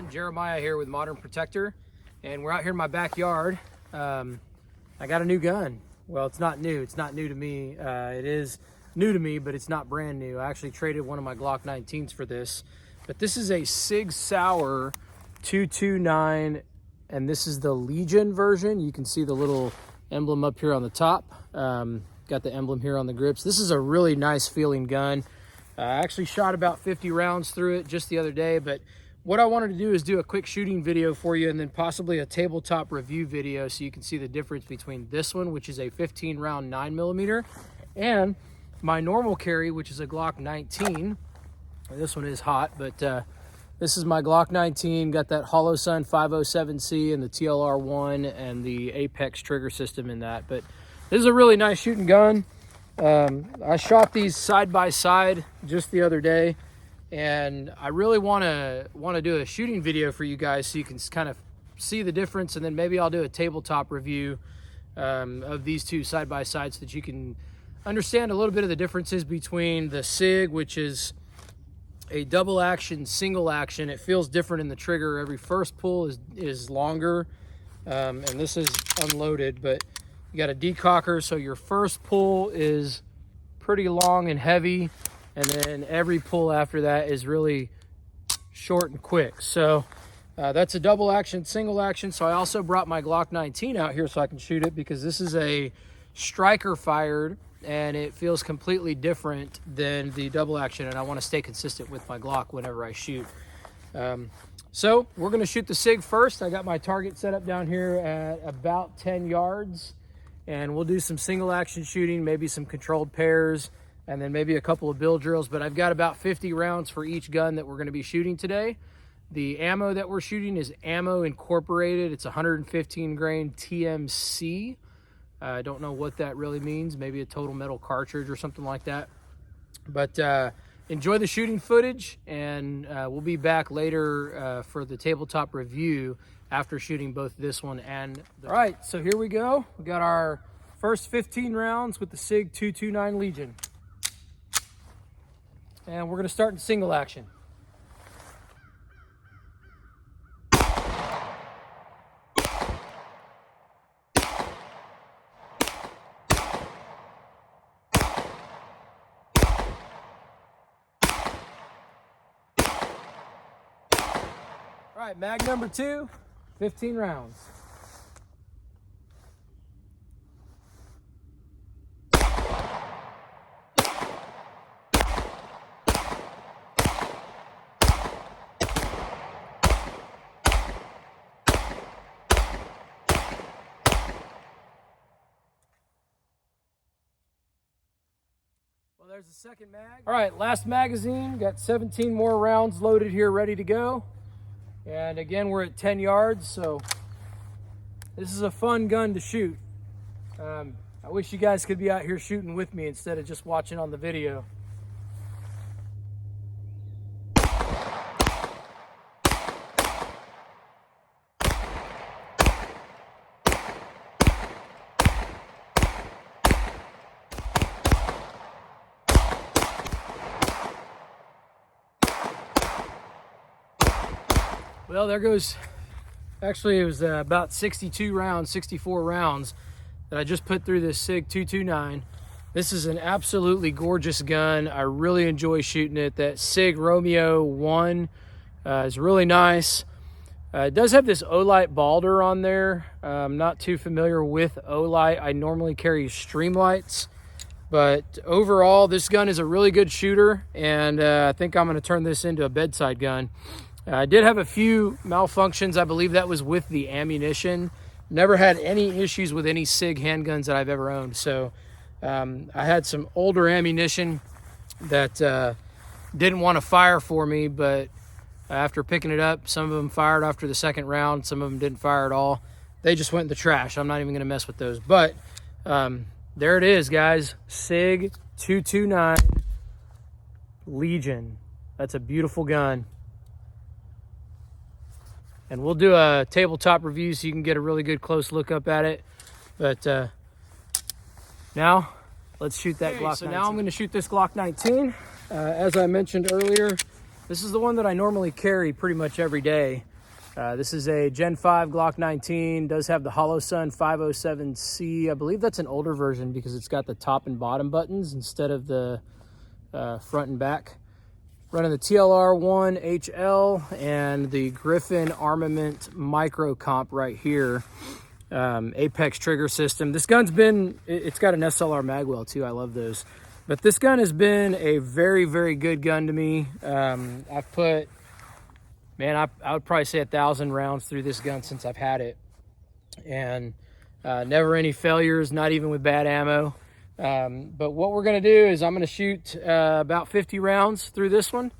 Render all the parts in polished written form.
Jeremiah here with ModernProtector, and we're out here in my backyard. I got a new gun. Well, it's not new. It's not new to me. It is new to me, but it's not brand new. I actually traded one of my Glock 19s for this. But this is a Sig Sauer 229, and this is the Legion version. You can see the little emblem up here on the top. Got the emblem here on the grips. This is a really nice feeling gun. I actually shot about 50 rounds through it just the other day, but what I wanted to do is do a quick shooting video for you and then possibly a tabletop review video so you can see the difference between this one, which is a 15 round 9mm, and my normal carry, which is a Glock 19. This one is hot, but this is my Glock 19, got that Hollow Sun 507C and the TLR1 and the Apex trigger system in that. But this is a really nice shooting gun. I shot these side by side just the other day, and I really want to do a shooting video for you guys so you can kind of see the difference, and then maybe I'll do a tabletop review of these two side by side so that you can understand a little bit of the differences between the Sig, which is a double action, single action. It feels different in the trigger. Every first pull is longer, and this is unloaded, but you got a decocker, so your first pull is pretty long and heavy, and then every pull after that is really short and quick. So that's a double action, single action. So I also brought my Glock 19 out here so I can shoot it, because this is a striker fired and it feels completely different than the double action, and I want to stay consistent with my Glock whenever I shoot. So we're going to shoot the Sig first. I got my target set up down here at about 10 yards, and we'll do some single action shooting, maybe some controlled pairs, and then maybe a couple of bill drills. But I've got about 50 rounds for each gun that we're going to be shooting today. The ammo that we're shooting is Ammo Incorporated. It's 115 grain TMC. I don't know what that really means. Maybe a total metal cartridge or something like that. But enjoy the shooting footage, and we'll be back later for the tabletop review after shooting both this one and the... All right, so here we go. We got our first 15 rounds with the Sig 229 Legion. And we're going to start in single action. All right, mag number 2, 15 rounds. Well, there's the second mag. All right, last magazine. Got 17 more rounds loaded here, ready to go. And again, we're at 10 yards, so this is a fun gun to shoot. I wish you guys could be out here shooting with me instead of just watching on the video. Well, there goes, actually it was about 62 rounds, 64 rounds that I just put through this Sig 229. This is an absolutely gorgeous gun. I really enjoy shooting it. That Sig Romeo 1 is really nice. It does have this Olight Balder on there. I'm not too familiar with Olight. I normally carry Streamlights. But overall, this gun is a really good shooter, and I think I'm going to turn this into a bedside gun. I did have a few malfunctions. I believe that was with the ammunition. Never had any issues with any Sig handguns that I've ever owned. So I had some older ammunition that didn't want to fire for me, but after picking it up, some of them fired after the second round, some of them didn't fire at all. they just went in the trash. I'm not even gonna mess with those. But there it is, guys. Sig 229 Legion. That's a beautiful gun. And we'll do a tabletop review so you can get a really good close look up at it. But now let's shoot that Glock 19. So now I'm going to shoot this Glock 19. As I mentioned earlier, this is the one that I normally carry pretty much every day. This is a Gen 5 Glock 19. Does have the Hollow Sun 507C. I believe that's an older version because it's got the top and bottom buttons instead of the front and back. Running the TLR1 HL and the Griffin Armament Micro Comp right here. Apex trigger system. This gun's been, it's got an SLR magwell too. I love those. But this gun has been a very, very good gun to me. I've put, man, I would probably say 1,000 rounds through this gun since I've had it. And never any failures, not even with bad ammo. But what we're going to do is I'm going to shoot about 50 rounds through this one,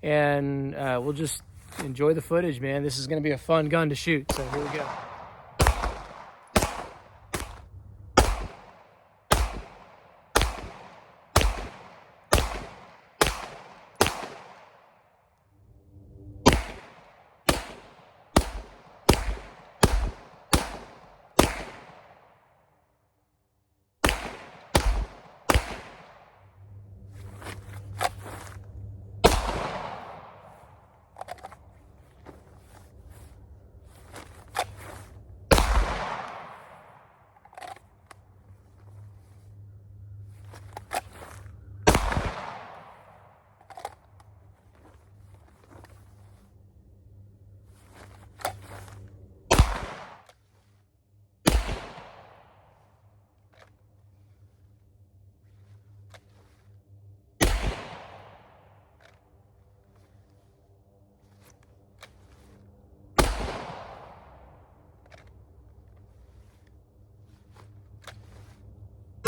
and we'll just enjoy the footage, man. This is going to be a fun gun to shoot, so here we go.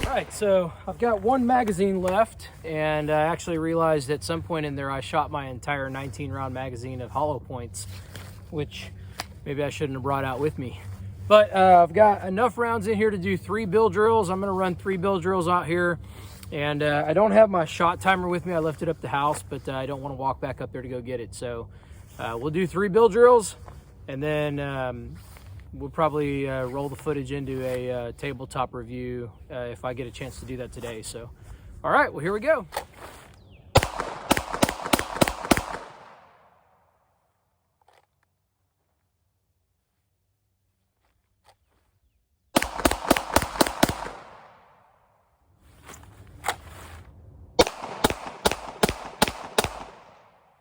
All right, so I've got one magazine left, and I actually realized at some point in there I shot my entire 19-round magazine of hollow points, which maybe I shouldn't have brought out with me. But I've got enough rounds in here to do 3 bill drills. I'm gonna run 3 bill drills out here, and I don't have my shot timer with me. I left it up the house, but I don't want to walk back up there to go get it. So we'll do 3 bill drills, and then we'll probably roll the footage into a tabletop review if I get a chance to do that today. So, all right, well, here we go.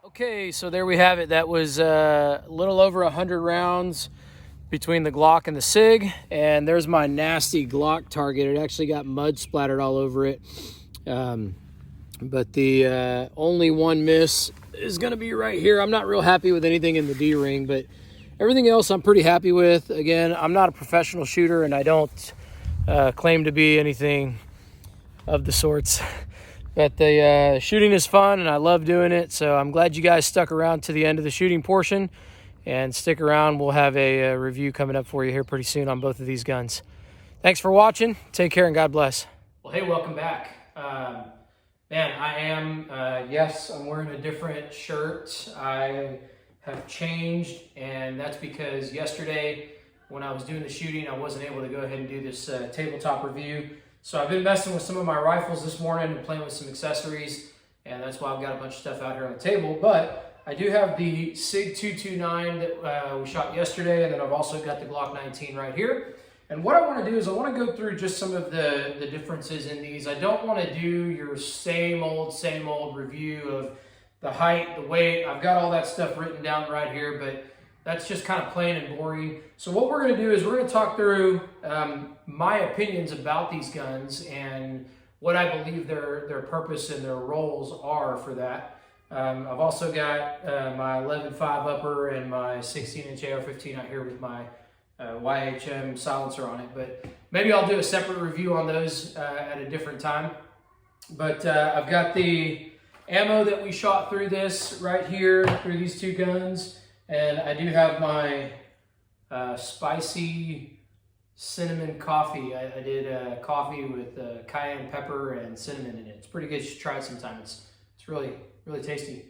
Okay, so there we have it. That was a little over 100 rounds between the Glock and the Sig, and there's my nasty Glock target. It actually got mud splattered all over it, but the only one miss is going to be right here. I'm not real happy with anything in the D-ring, but everything else I'm pretty happy with. Again, I'm not a professional shooter, and I don't claim to be anything of the sorts, but the shooting is fun, and I love doing it, so I'm glad you guys stuck around to the end of the shooting portion. And stick around, we'll have a review coming up for you here pretty soon on both of these guns. Thanks for watching. Take care and God bless. Well, hey, welcome back. Man, I am, yes, I'm wearing a different shirt. I have changed, and that's because yesterday when I was doing the shooting, I wasn't able to go ahead and do this tabletop review. So I've been messing with some of my rifles this morning and playing with some accessories, and that's why I've got a bunch of stuff out here on the table. But I do have the Sig 229 that we shot yesterday, and then I've also got the Glock 19 right here. And what I want to do is I want to go through just some of the differences in these. I don't want to do your same old review of the height, the weight. I've got all that stuff written down right here, but that's just kind of plain and boring. So what we're going to do is we're going to talk through my opinions about these guns and what I believe their purpose and their roles are for that. I've also got my 11.5 upper and my 16-inch AR-15 out here with my YHM silencer on it, but maybe I'll do a separate review on those at a different time. But I've got the ammo that we shot through this right here, through these two guns, and I do have my spicy cinnamon coffee. I did coffee with cayenne pepper and cinnamon in it. It's pretty good. You should try it sometime. It's really, really tasty.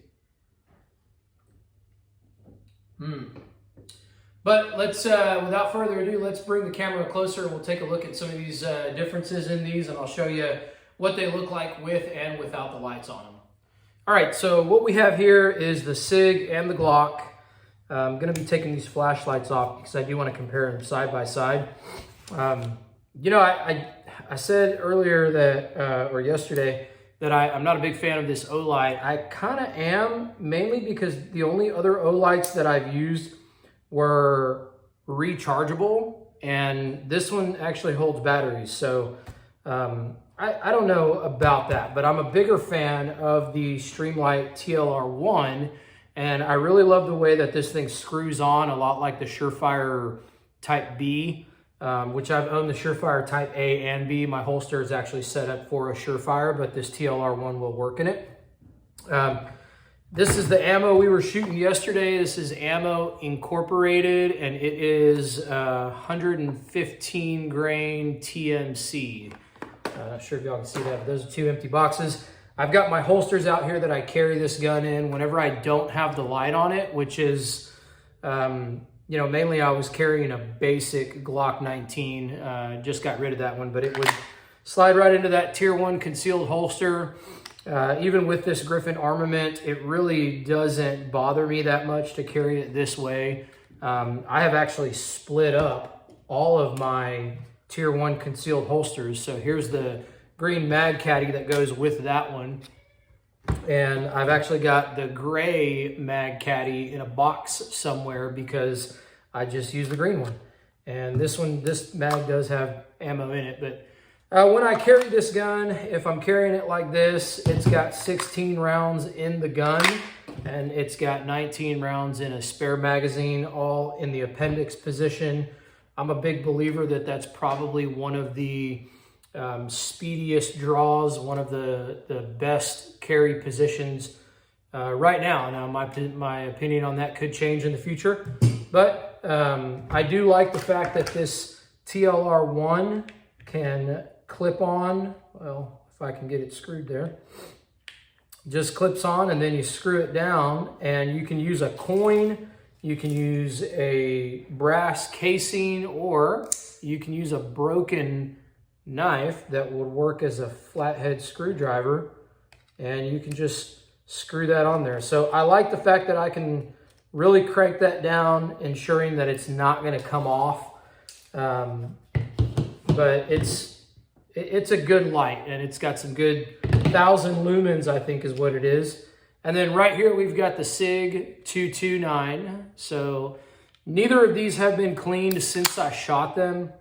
But let's, without further ado, let's bring the camera closer and we'll take a look at some of these differences in these, and I'll show you what they look like with and without the lights on them. All right, so what we have here is the Sig and the Glock. I'm gonna be taking these flashlights off because I do want to compare them side by side. You know, I said earlier that, or yesterday, that I'm not a big fan of this O-light. I kind of am, mainly because the only other O-lights that I've used were rechargeable, and this one actually holds batteries. So I don't know about that, but I'm a bigger fan of the Streamlight TLR1, and I really love the way that this thing screws on, a lot like the Surefire Type B, which I've owned the Surefire Type A and B. My holster is actually set up for a Surefire, but this TLR1 will work in it. This is the ammo we were shooting yesterday. This is ammo incorporated, and it is 115 grain TMC. Not sure if y'all can see that, but those are 2 empty boxes. I've got my holsters out here that I carry this gun in whenever I don't have the light on it, which is, you know, mainly I was carrying a basic Glock 19. Just got rid of that one, but it would slide right into that tier 1 concealed holster. Even with this Griffin armament, it really doesn't bother me that much to carry it this way. I have actually split up all of my tier 1 concealed holsters. So here's the green mag caddy that goes with that one. And I've actually got the gray mag caddy in a box somewhere because I just use the green one. And this one, this mag does have ammo in it, but when I carry this gun, if I'm carrying it like this, it's got 16 rounds in the gun, and it's got 19 rounds in a spare magazine, all in the appendix position. I'm a big believer that that's probably one of the speediest draws, one of the best carry positions right now. Now, my opinion on that could change in the future, but I do like the fact that this TLR1 can clip on. Well, if I can get it screwed there, just clips on, and then you screw it down, and you can use a coin, you can use a brass casing, or you can use a broken knife that would work as a flathead screwdriver, and you can just screw that on there. So I like the fact that I can really crank that down, ensuring that it's not going to come off. But it's a good light, and it's got some good 1,000 lumens, I think is what it is. And then right here, we've got the Sig 229. So neither of these have been cleaned since I shot them.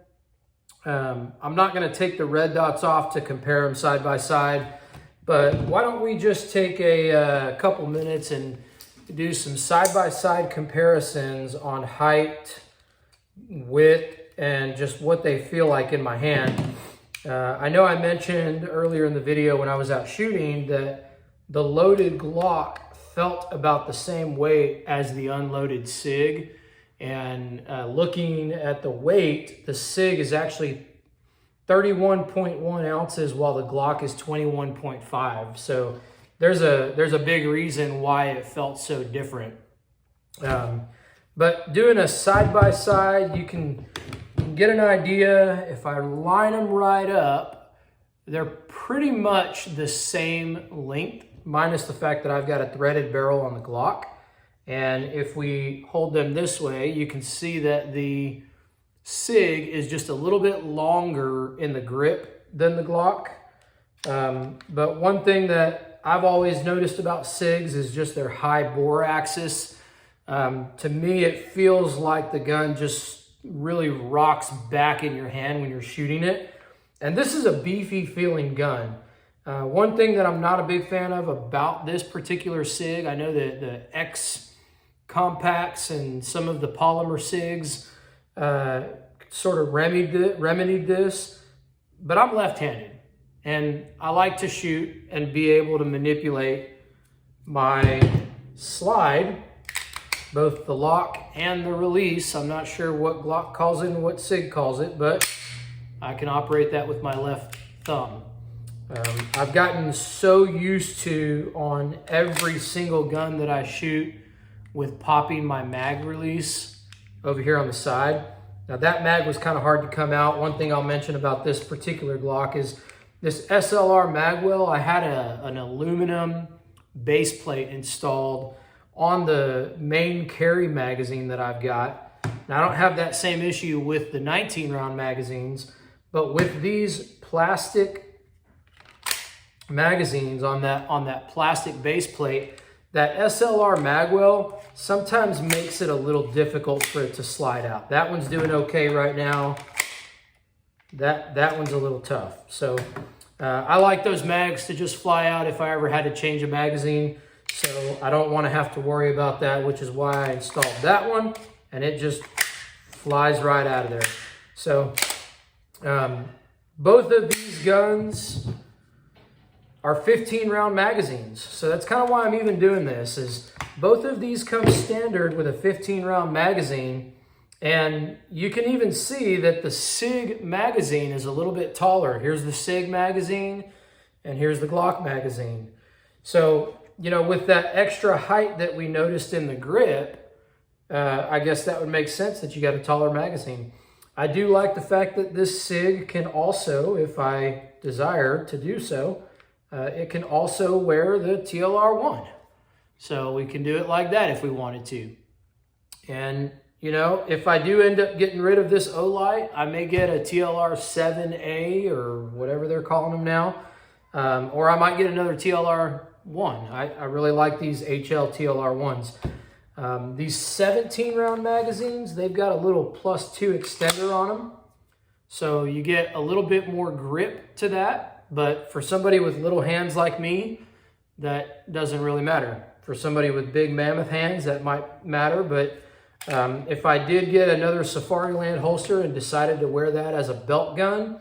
I'm not going to take the red dots off to compare them side by side, but why don't we just take a couple minutes and do some side by side comparisons on height, width, and just what they feel like in my hand. I know I mentioned earlier in the video when I was out shooting that the loaded Glock felt about the same weight as the unloaded Sig. And looking at the weight, the Sig is actually 31.1 ounces while the Glock is 21.5. So there's a big reason why it felt so different. But doing a side-by-side, you can get an idea. If I line them right up, they're pretty much the same length, minus the fact that I've got a threaded barrel on the Glock. And if we hold them this way, you can see that the Sig is just a little bit longer in the grip than the Glock. But one thing that I've always noticed about Sigs is just their high bore axis. To me, it feels like the gun just really rocks back in your hand when you're shooting it. And this is a beefy feeling gun. One thing that I'm not a big fan of about this particular Sig, I know that the X compacts and some of the polymer Sigs sort of remedied this, but I'm left-handed, and I like to shoot and be able to manipulate my slide both the lock and the release. I'm not sure what Glock calls it and what Sig calls it, but I can operate that with my left thumb. I've gotten so used to, on every single gun that I shoot, with popping my mag release over here on the side. Now that mag was kind of hard to come out. One thing I'll mention about this particular Glock is this SLR mag well. I had an aluminum base plate installed on the main carry magazine that I've got. Now I don't have that same issue with the 19 round magazines, but with these plastic magazines on that plastic base plate, that SLR magwell sometimes makes it a little difficult for it to slide out. That one's doing okay right now. That one's a little tough. So I like those mags to just fly out if I ever had to change a magazine. So I don't want to have to worry about that, which is why I installed that one, and it just flies right out of there. So both of these guns are 15 round magazines. So that's kind of why I'm even doing this, is both of these come standard with a 15 round magazine. And you can even see that the Sig magazine is a little bit taller. Here's the Sig magazine and here's the Glock magazine. So, you know, with that extra height that we noticed in the grip, I guess that would make sense that you got a taller magazine. I do like the fact that this Sig can also, if I desire to do so, it can also wear the TLR1. So we can do it like that if we wanted to. And, you know, if I do end up getting rid of this Olight, I may get a TLR7A or whatever they're calling them now. Or I might get another TLR1. I really like these HL TLR1s. These 17 round magazines, they've got a little +2 extender on them. So you get a little bit more grip to that. But for somebody with little hands like me, that doesn't really matter. For somebody with big mammoth hands, that might matter. But if I did get another Safariland holster and decided to wear that as a belt gun,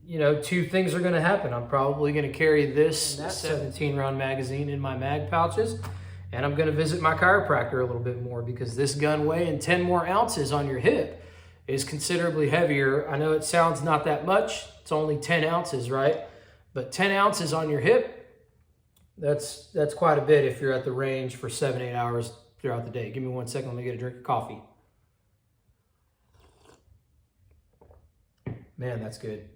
you know, two things are going to happen. I'm probably going to carry this 17 round magazine in my mag pouches, and I'm going to visit my chiropractor a little bit more, because this gun weighing 10 more ounces on your hip is considerably heavier. I know it sounds not that much. It's only 10 ounces, right? But 10 ounces on your hip, that's quite a bit if you're at the range for 7-8 hours throughout the day. Give me 1 second, let me get a drink of coffee. Man, that's good.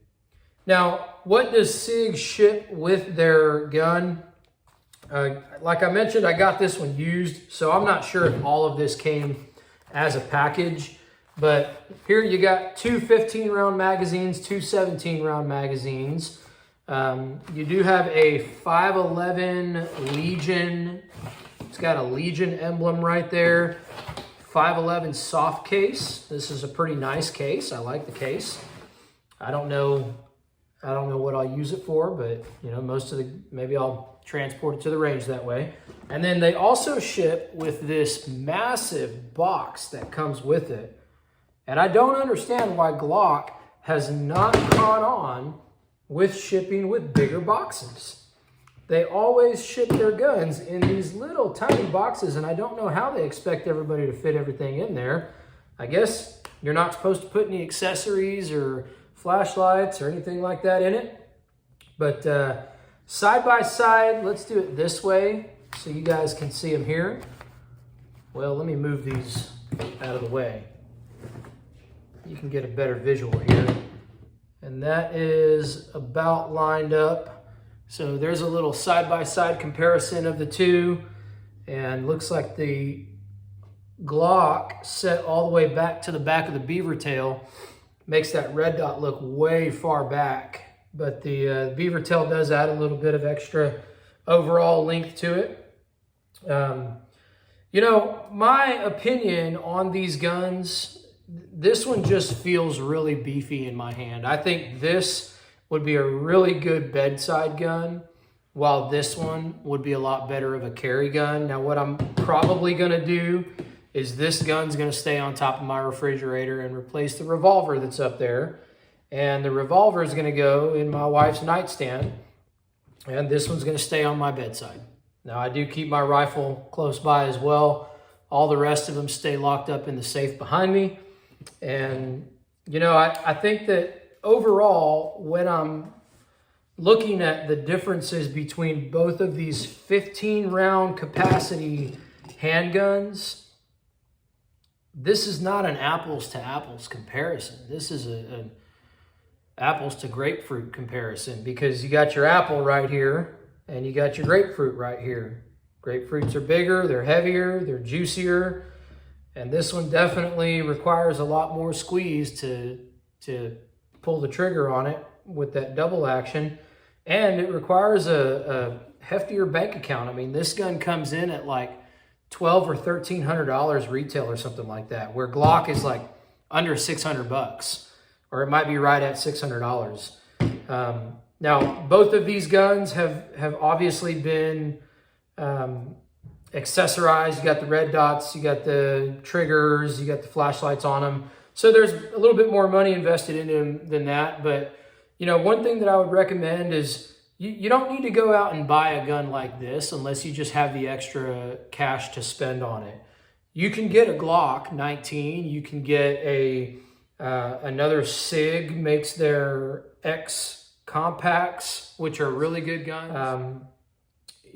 Now, what does Sig ship with their gun? Like I mentioned, I got this one used, so I'm not sure if all of this came as a package. But here you got two 15 round magazines, two 17 round magazines. You do have a 511 Legion. It's got a Legion emblem right there. 511 soft case. This is a pretty nice case. I like the case. I don't know what I'll use it for, but you know, maybe I'll transport it to the range that way. And then they also ship with this massive box that comes with it. And I don't understand why Glock has not caught on with shipping with bigger boxes. They always ship their guns in these little tiny boxes, and I don't know how they expect everybody to fit everything in there. I guess you're not supposed to put any accessories or flashlights or anything like that in it. But side by side, let's do it this way so you guys can see them here. Well, let me move these out of the way. You can get a better visual here. And that is about lined up. So there's a little side-by-side comparison of the two. And looks like the Glock set all the way back to the back of the beaver tail makes that red dot look way far back. But the beaver tail does add a little bit of extra overall length to it. You know, my opinion on these guns, this one just feels really beefy in my hand. I think this would be a really good bedside gun, while this one would be a lot better of a carry gun. Now, what I'm probably going to do is this gun's going to stay on top of my refrigerator and replace the revolver that's up there. And the revolver is going to go in my wife's nightstand. And this one's going to stay on my bedside. Now, I do keep my rifle close by as well. All the rest of them stay locked up in the safe behind me. And, you know, I think that overall, when I'm looking at the differences between both of these 15 round capacity handguns, this is not an apples to apples comparison. This is an apples to grapefruit comparison, because you got your apple right here and you got your grapefruit right here. Grapefruits are bigger, they're heavier, they're juicier, and this one definitely requires a lot more squeeze to pull the trigger on it with that double action, and it requires a heftier bank account. I mean, this gun comes in at like $1,200 or $1,300 retail or something like that, where Glock is like under $600, or it might be right at $600. Now, both of these guns have obviously been accessorized. You got the red dots, you got the triggers, you got the flashlights on them. So there's a little bit more money invested in them than that. But, you know, one thing that I would recommend is you don't need to go out and buy a gun like this unless you just have the extra cash to spend on it. You can get a Glock 19. You can get another Sig makes their X compacts, which are really good guns.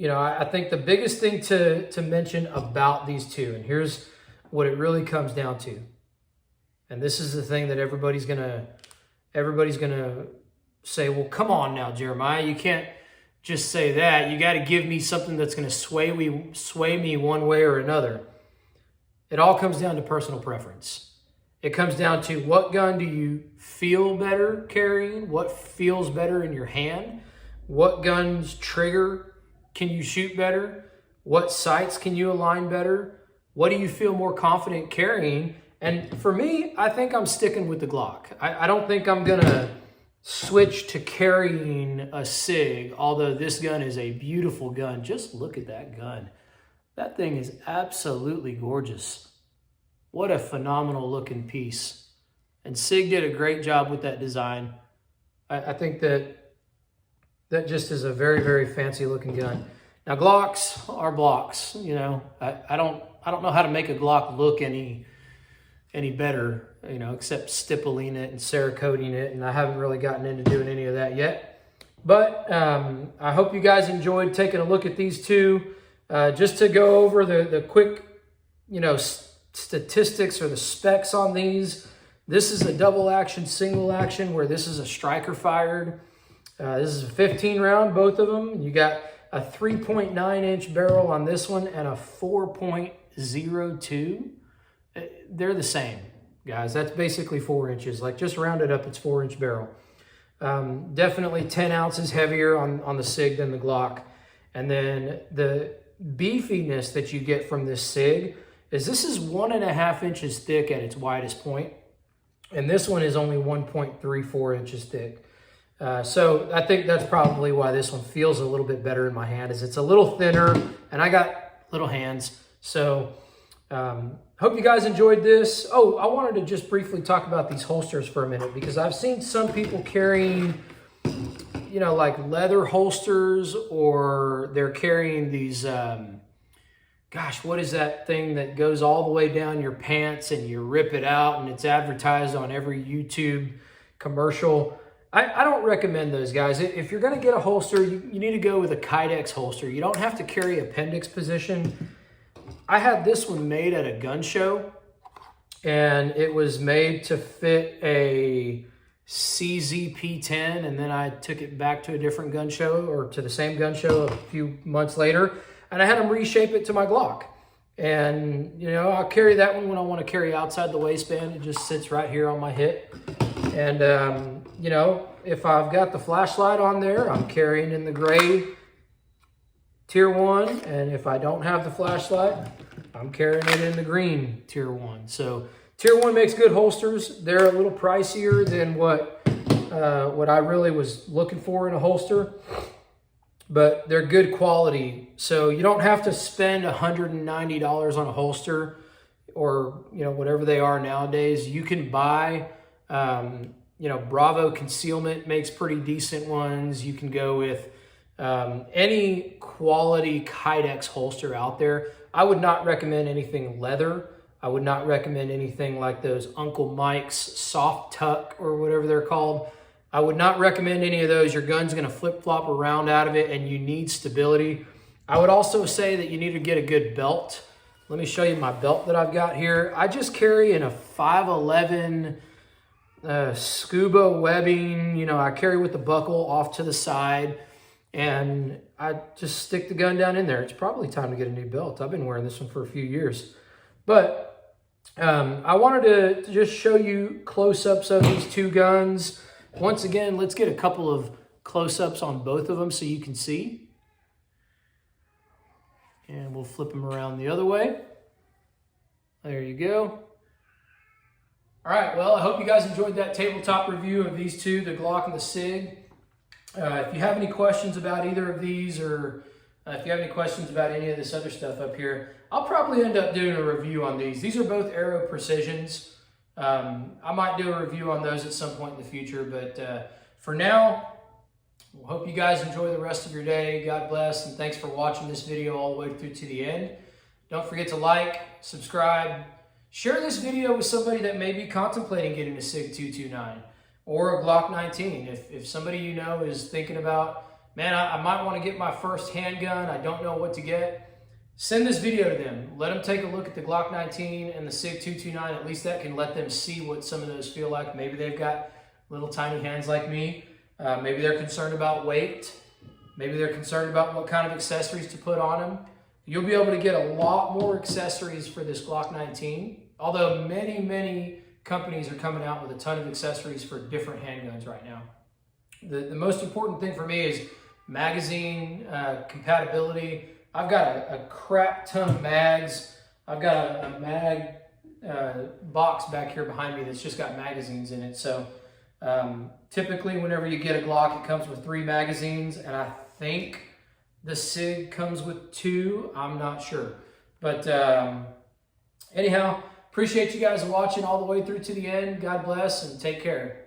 You know, I think the biggest thing to mention about these two, and here's what it really comes down to, and this is the thing that everybody's gonna say, well, come on now, Jeremiah, you can't just say that. You got to give me something that's going to sway me one way or another. It all comes down to personal preference. It comes down to what gun do you feel better carrying, what feels better in your hand, what gun's trigger can you shoot better, what sights can you align better, what do you feel more confident carrying. And for me, I think I'm sticking with the Glock. I don't think I'm going to switch to carrying a Sig, although this gun is a beautiful gun. Just look at that gun. That thing is absolutely gorgeous. What a phenomenal looking piece. And Sig did a great job with that design. I think that just is a very, very fancy looking gun. Now, Glocks are blocks, you know. I don't know how to make a Glock look any better, you know, except stippling it and Cerakoting it, and I haven't really gotten into doing any of that yet. But I hope you guys enjoyed taking a look at these two. Just to go over the quick, you know, statistics or the specs on these. This is a double action, single action, where this is a striker fired. This is a 15 round, both of them. You got a 3.9 inch barrel on this one and a 4.02. They're the same, guys. That's basically 4 inches. Like, just round it up, it's 4 inch barrel. Definitely 10 ounces heavier on the Sig than the Glock. And then the beefiness that you get from this Sig is this is 1.5 inches thick at its widest point. And this one is only 1.34 inches thick. So I think that's probably why this one feels a little bit better in my hand, is it's a little thinner and I got little hands. So hope you guys enjoyed this. Oh, I wanted to just briefly talk about these holsters for a minute, because I've seen some people carrying, you know, like leather holsters, or they're carrying these, gosh, what is that thing that goes all the way down your pants and you rip it out and it's advertised on every YouTube commercial? I don't recommend those, guys. If you're going to get a holster, you need to go with a Kydex holster. You don't have to carry appendix position. I had this one made at a gun show, and it was made to fit a CZ P10, and then I took it back to a different gun show, or to the same gun show a few months later, and I had them reshape it to my Glock. And, you know, I'll carry that one when I want to carry outside the waistband. It just sits right here on my hip. And, you know, if I've got the flashlight on there, I'm carrying in the gray Tier 1. And if I don't have the flashlight, I'm carrying it in the green Tier 1. So Tier 1 makes good holsters. They're a little pricier than what I really was looking for in a holster, but they're good quality. So you don't have to spend $190 on a holster, or, you know, whatever they are nowadays. You can buy, you know, Bravo Concealment makes pretty decent ones. You can go with any quality Kydex holster out there. I would not recommend anything leather. I would not recommend anything like those Uncle Mike's soft tuck or whatever they're called. I would not recommend any of those. Your gun's gonna flip-flop around out of it and you need stability. I would also say that you need to get a good belt. Let me show you my belt that I've got here. I just carry in a 511 scuba webbing. You know, I carry with the buckle off to the side and I just stick the gun down in there. It's probably time to get a new belt. I've been wearing this one for a few years. But I wanted to just show you close-ups of these two guns. Once again, let's get a couple of close-ups on both of them so you can see. And we'll flip them around the other way. There you go. All right, well, I hope you guys enjoyed that tabletop review of these two, the Glock and the Sig. If you have any questions about either of these, or if you have any questions about any of this other stuff up here, I'll probably end up doing a review on these. These are both Aero Precisions. I might do a review on those at some point in the future, but for now, hope you guys enjoy the rest of your day. God bless, and thanks for watching this video all the way through to the end. Don't forget to like, subscribe, share this video with somebody that may be contemplating getting a Sig 229 or a Glock 19. If somebody you know is thinking about, man, I might want to get my first handgun, I don't know what to get, send this video to them. Let them take a look at the Glock 19 and the Sig 229. At least that can let them see what some of those feel like. Maybe they've got little tiny hands like me. Maybe they're concerned about weight. Maybe they're concerned about what kind of accessories to put on them. You'll be able to get a lot more accessories for this Glock 19, although many companies are coming out with a ton of accessories for different handguns right now. The most important thing for me is magazine compatibility. I've got a crap ton of mags. I've got a mag box back here behind me that's just got magazines in it. So typically whenever you get a Glock, it comes with 3 magazines, and I think the Sig comes with 2. I'm not sure. But anyhow, appreciate you guys watching all the way through to the end. God bless and take care.